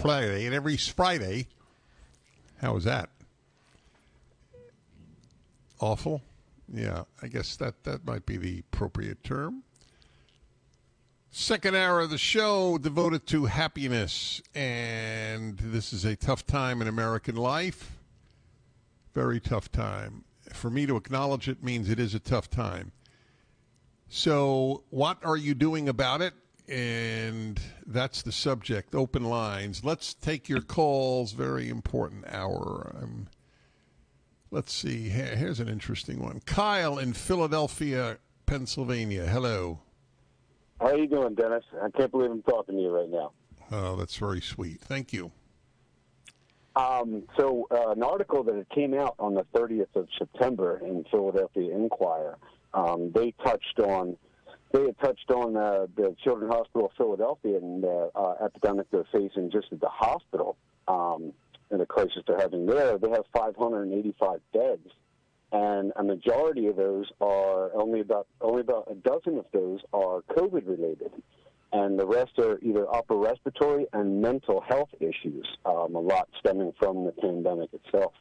Friday, and every Friday, how was that? Awful? Yeah, I guess that might be the appropriate term. Second hour of the show devoted to happiness, and this is a tough time in American life. Very tough time. For me to acknowledge it means it is a tough time. So what are you doing about it? And that's the subject. Open lines. Let's take your calls. Very important hour. Let's see. Here's an interesting one. Kyle in Philadelphia, Pennsylvania. Hello. How are you doing, Dennis? I can't believe I'm talking to you right now. Oh, that's very sweet. Thank you. An article that had came out on the 30th of September in Philadelphia Inquirer, they had touched on the Children's Hospital of Philadelphia and the epidemic they're facing just at the hospital, and the crisis they're having there. They have 585 beds. And a majority of those are only about a dozen of those are COVID related, and the rest are either upper respiratory and mental health issues. A lot stemming from the pandemic itself,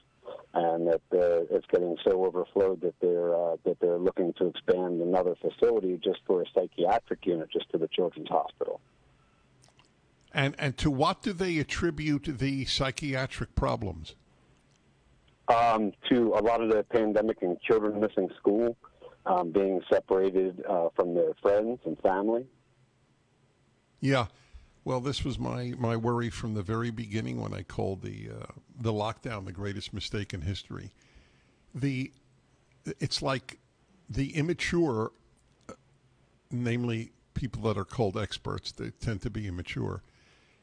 and that it's getting so overflowed that they're looking to expand another facility just for a psychiatric unit just to the Children's Hospital. And to what do they attribute the psychiatric problems? To a lot of the pandemic and children missing school, being separated from their friends and family. Yeah. Well, this was my worry from the very beginning when I called the lockdown the greatest mistake in history. It's like the immature, namely people that are called experts, they tend to be immature.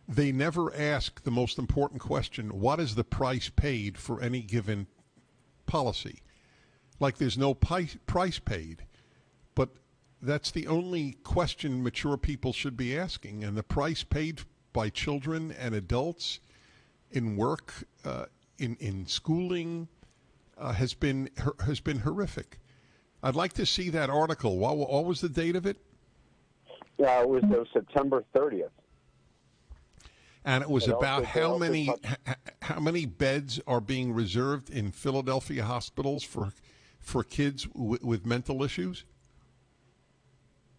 They never ask the most important question: what is the price paid for any given policy? Like there's no price paid, but that's the only question mature people should be asking. And the price paid by children and adults in work, in schooling, has been horrific. I'd like to see that article. What was the date of it? Yeah, it was September 30th. And it was about how many beds are being reserved in Philadelphia hospitals for kids with mental issues?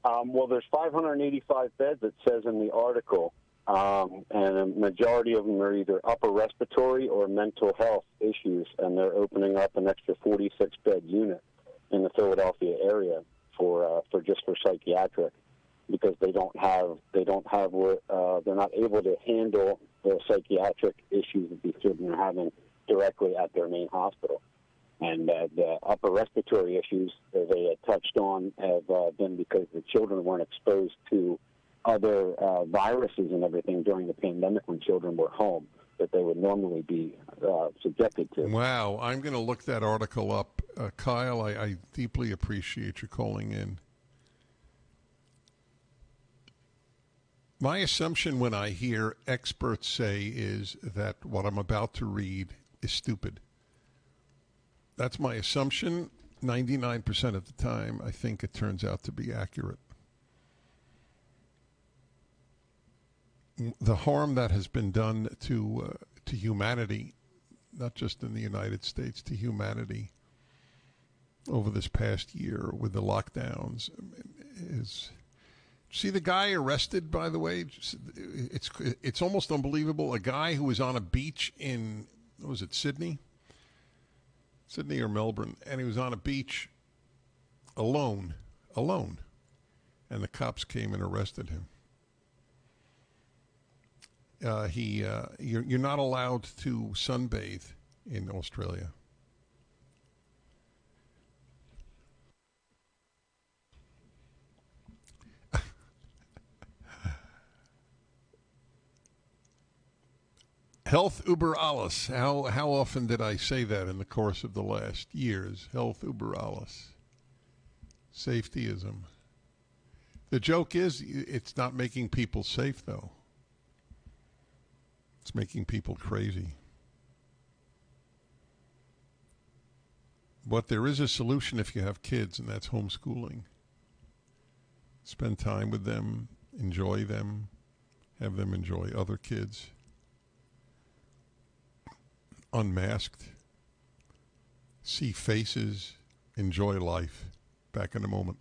Well, there's 585 beds, it says in the article, and a majority of them are either upper respiratory or mental health issues, and they're opening up an extra 46-bed unit in the Philadelphia area for psychiatric, because they're not able to handle the psychiatric issues that these children are having directly at their main hospital. And the upper respiratory issues that they had touched on have been because the children weren't exposed to other viruses and everything during the pandemic when children were home that they would normally be subjected to. Wow, I'm going to look that article up. Kyle, I deeply appreciate you calling in. My assumption when I hear experts say is that what I'm about to read is stupid. That's my assumption. 99% of the time, I think it turns out to be accurate. The harm that has been done to humanity, not just in the United States, to humanity over this past year with the lockdowns is... See the guy arrested, by the way? It's almost unbelievable. A guy who was on a beach in, what was it, Sydney or Melbourne, and he was on a beach alone, and the cops came and arrested him. You're not allowed to sunbathe in Australia. Health über alles. How often did I say that in the course of the last years? Health über alles. Safetyism. The joke is, it's not making people safe, though. It's making people crazy. But there is a solution if you have kids, and that's homeschooling. Spend time with them, enjoy them, have them enjoy other kids. unmasked, see faces, enjoy life. Back in a moment.